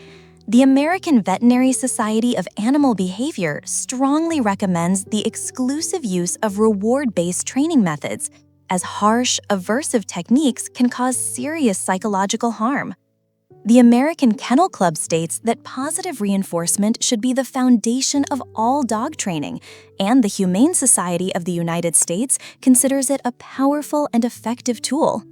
The American Veterinary Society of Animal Behavior strongly recommends the exclusive use of reward-based training methods, as harsh, aversive techniques can cause serious psychological harm. The American Kennel Club states that positive reinforcement should be the foundation of all dog training, and the Humane Society of the United States considers it a powerful and effective tool.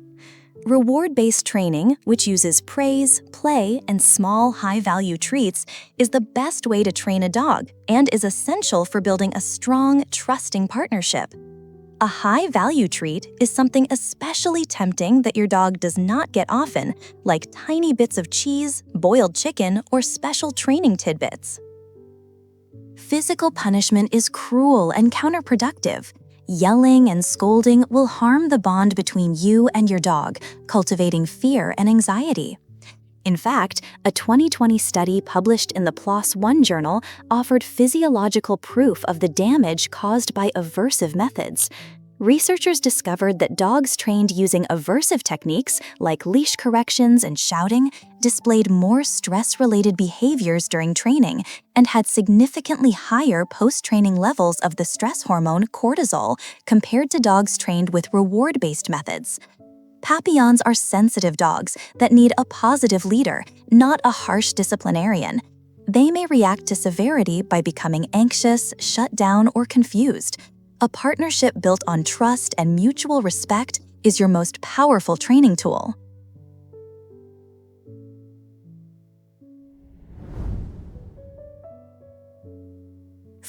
Reward-based training, which uses praise, play, and small, high-value treats, is the best way to train a dog and is essential for building a strong, trusting partnership. A high-value treat is something especially tempting that your dog does not get often, like tiny bits of cheese, boiled chicken, or special training tidbits. Physical punishment is cruel and counterproductive. Yelling and scolding will harm the bond between you and your dog, cultivating fear and anxiety. In fact, a 2020 study published in the PLOS One journal offered physiological proof of the damage caused by aversive methods. Researchers discovered that dogs trained using aversive techniques, like leash corrections and shouting, displayed more stress-related behaviors during training and had significantly higher post-training levels of the stress hormone cortisol compared to dogs trained with reward-based methods. Papillons are sensitive dogs that need a positive leader, not a harsh disciplinarian. They may react to severity by becoming anxious, shut down, or confused. A partnership built on trust and mutual respect is your most powerful training tool.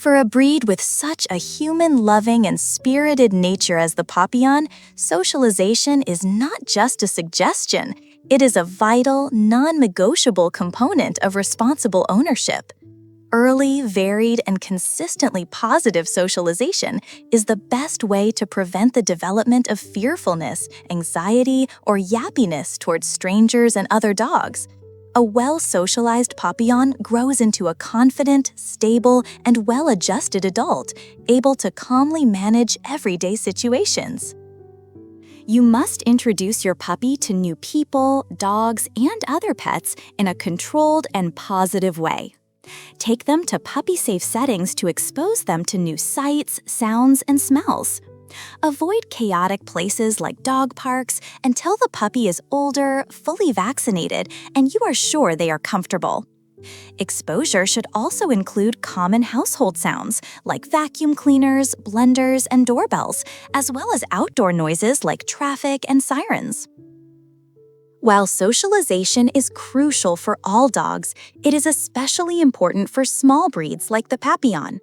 For a breed with such a human-loving and spirited nature as the Papillon, socialization is not just a suggestion. It is a vital, non-negotiable component of responsible ownership. Early, varied, and consistently positive socialization is the best way to prevent the development of fearfulness, anxiety, or yappiness towards strangers and other dogs. A well-socialized Papillon grows into a confident, stable, and well-adjusted adult, able to calmly manage everyday situations. You must introduce your puppy to new people, dogs, and other pets in a controlled and positive way. Take them to puppy-safe settings to expose them to new sights, sounds, and smells. Avoid chaotic places like dog parks until the puppy is older, fully vaccinated, and you are sure they are comfortable. Exposure should also include common household sounds like vacuum cleaners, blenders, and doorbells, as well as outdoor noises like traffic and sirens. While socialization is crucial for all dogs, it is especially important for small breeds like the Papillon.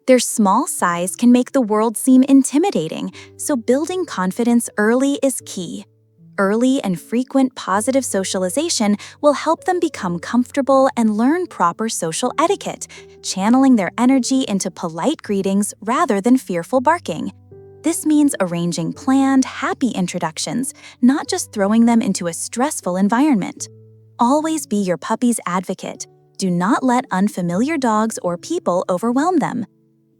Their small size can make the world seem intimidating, so building confidence early is key. Early and frequent positive socialization will help them become comfortable and learn proper social etiquette, channeling their energy into polite greetings rather than fearful barking. This means arranging planned, happy introductions, not just throwing them into a stressful environment. Always be your puppy's advocate. Do not let unfamiliar dogs or people overwhelm them.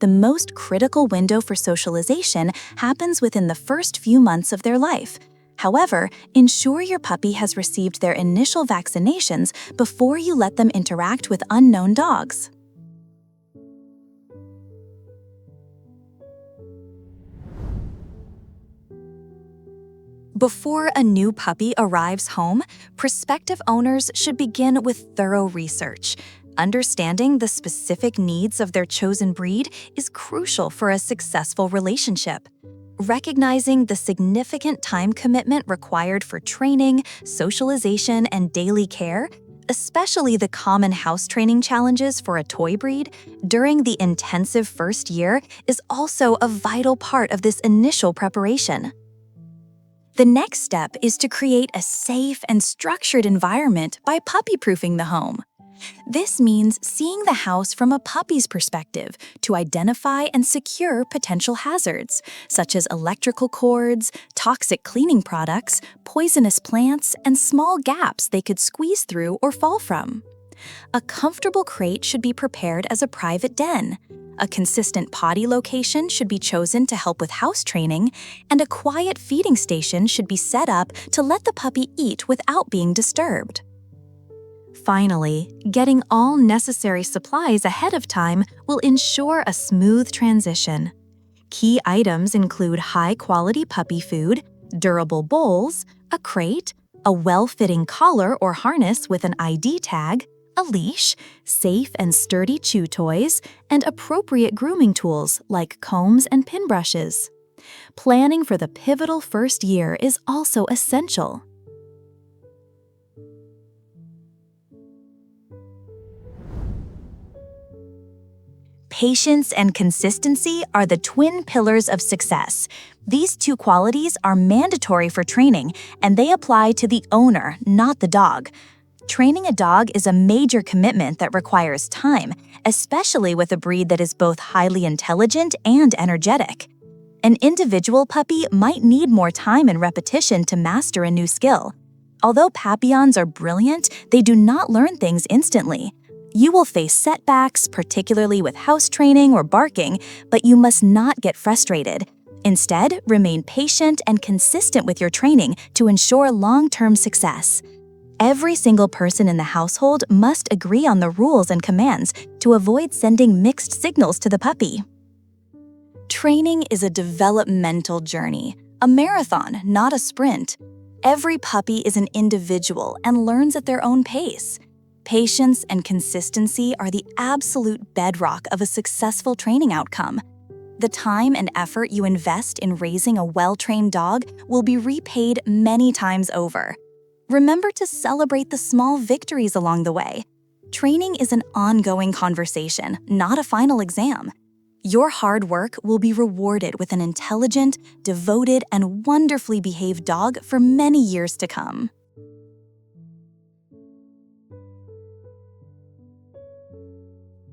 The most critical window for socialization happens within the first few months of their life. However, ensure your puppy has received their initial vaccinations before you let them interact with unknown dogs. Before a new puppy arrives home, prospective owners should begin with thorough research. Understanding the specific needs of their chosen breed is crucial for a successful relationship. Recognizing the significant time commitment required for training, socialization, and daily care, especially the common house training challenges for a toy breed, during the intensive first year is also a vital part of this initial preparation. The next step is to create a safe and structured environment by puppy-proofing the home. This means seeing the house from a puppy's perspective to identify and secure potential hazards, such as electrical cords, toxic cleaning products, poisonous plants, and small gaps they could squeeze through or fall from. A comfortable crate should be prepared as a private den. A consistent potty location should be chosen to help with house training, and a quiet feeding station should be set up to let the puppy eat without being disturbed. Finally, getting all necessary supplies ahead of time will ensure a smooth transition. Key items include high-quality puppy food, durable bowls, a crate, a well-fitting collar or harness with an ID tag, a leash, safe and sturdy chew toys, and appropriate grooming tools like combs and pin brushes. Planning for the pivotal first year is also essential. Patience and consistency are the twin pillars of success. These two qualities are mandatory for training, and they apply to the owner, not the dog. Training a dog is a major commitment that requires time, especially with a breed that is both highly intelligent and energetic. An individual puppy might need more time and repetition to master a new skill. Although Papillons are brilliant, they do not learn things instantly. You will face setbacks, particularly with house training or barking, but you must not get frustrated. Instead, remain patient and consistent with your training to ensure long-term success. Every single person in the household must agree on the rules and commands to avoid sending mixed signals to the puppy. Training is a developmental journey, a marathon, not a sprint. Every puppy is an individual and learns at their own pace. Patience and consistency are the absolute bedrock of a successful training outcome. The time and effort you invest in raising a well-trained dog will be repaid many times over. Remember to celebrate the small victories along the way. Training is an ongoing conversation, not a final exam. Your hard work will be rewarded with an intelligent, devoted, and wonderfully behaved dog for many years to come.